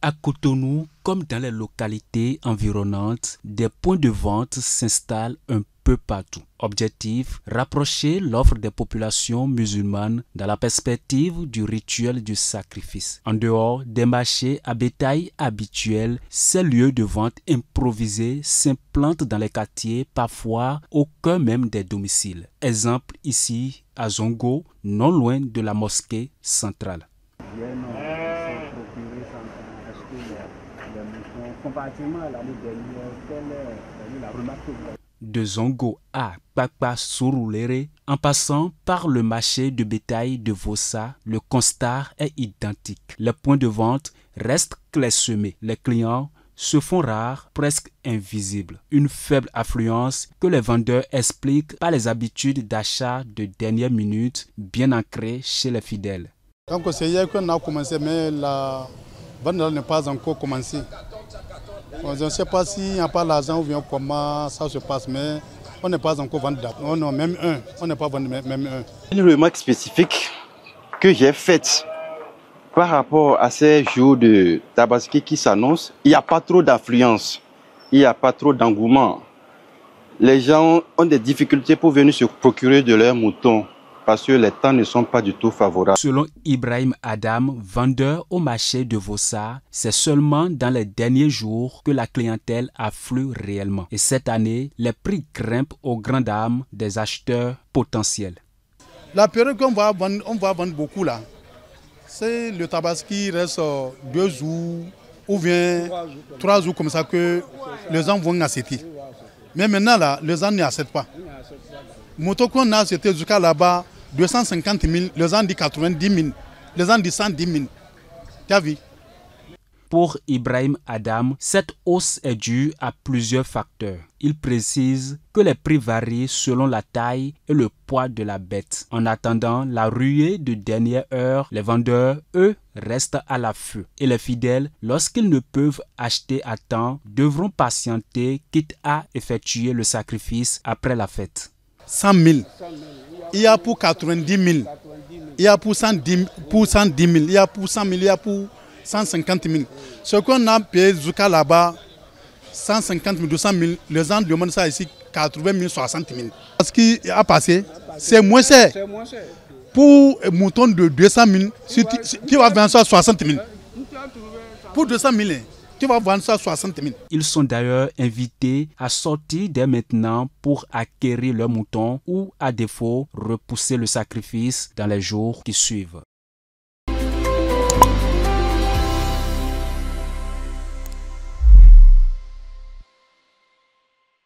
À Cotonou, comme dans les localités environnantes, des points de vente s'installent un peu partout. Objectif, rapprocher l'offre des populations musulmanes dans la perspective du rituel du sacrifice. En dehors des marchés à bétail habituels, ces lieux de vente improvisés s'implantent dans les quartiers, parfois au cœur même des domiciles. Exemple ici à Zongo, non loin de la mosquée centrale. De Zongo à Kpakpa Surulere, en passant par le marché de bétail de Vossa, le constat est identique. Les points de vente restent clairsemés. Les clients se font rares, presque invisibles. Une faible affluence que les vendeurs expliquent par les habitudes d'achat de dernière minute bien ancrées chez les fidèles. Donc c'est hier qu'on a commencé, mais la vente n'est pas encore commencée. Je ne sais pas s'il n'y a pas l'argent ou bien comment ça se passe, mais on n'est pas encore vendu. On n'a même un. On n'est pas vendu même un. Une remarque spécifique que j'ai faite par rapport à ces jours de Tabaski qui s'annoncent, il n'y a pas trop d'affluence, il n'y a pas trop d'engouement. Les gens ont des difficultés pour venir se procurer de leurs moutons parce que les temps ne sont pas du tout favorables. Selon Ibrahim Adam, vendeur au marché de Vossa, c'est seulement dans les derniers jours que la clientèle afflue réellement. Et cette année, les prix grimpent aux grandes dames des acheteurs potentiels. La période qu'on va vendre beaucoup là, c'est le tabaski reste 2 jours ou bien 3 jours comme ça que les gens vont acheter. Mais maintenant là, les gens n'achètent pas. Moto qu'on a acheté jusqu'à là-bas, 250 000, les gens disent 90 000, les gens disent 110 000. Tu as vu? Pour Ibrahim Adam, cette hausse est due à plusieurs facteurs. Il précise que les prix varient selon la taille et le poids de la bête. En attendant la ruée de dernière heure, les vendeurs, eux, restent à l'affût. Et les fidèles, lorsqu'ils ne peuvent acheter à temps, devront patienter, quitte à effectuer le sacrifice après la fête. 100 000, il y a pour 90 000, il y a pour 110 000, il y a pour 100 000, il y a pour 150 000. Ce qu'on a payé jusqu'à là-bas, 150 000, 200 000, les gens demandent ça ici, 80 000, 60 000. Ce qui a passé, c'est moins cher. Pour un mouton de 200 000, tu vas vendre ça à 60 000. Pour 200 000, tu vas vendre ça à 60 000. Ils sont d'ailleurs invités à sortir dès maintenant pour acquérir leur mouton ou, à défaut, repousser le sacrifice dans les jours qui suivent.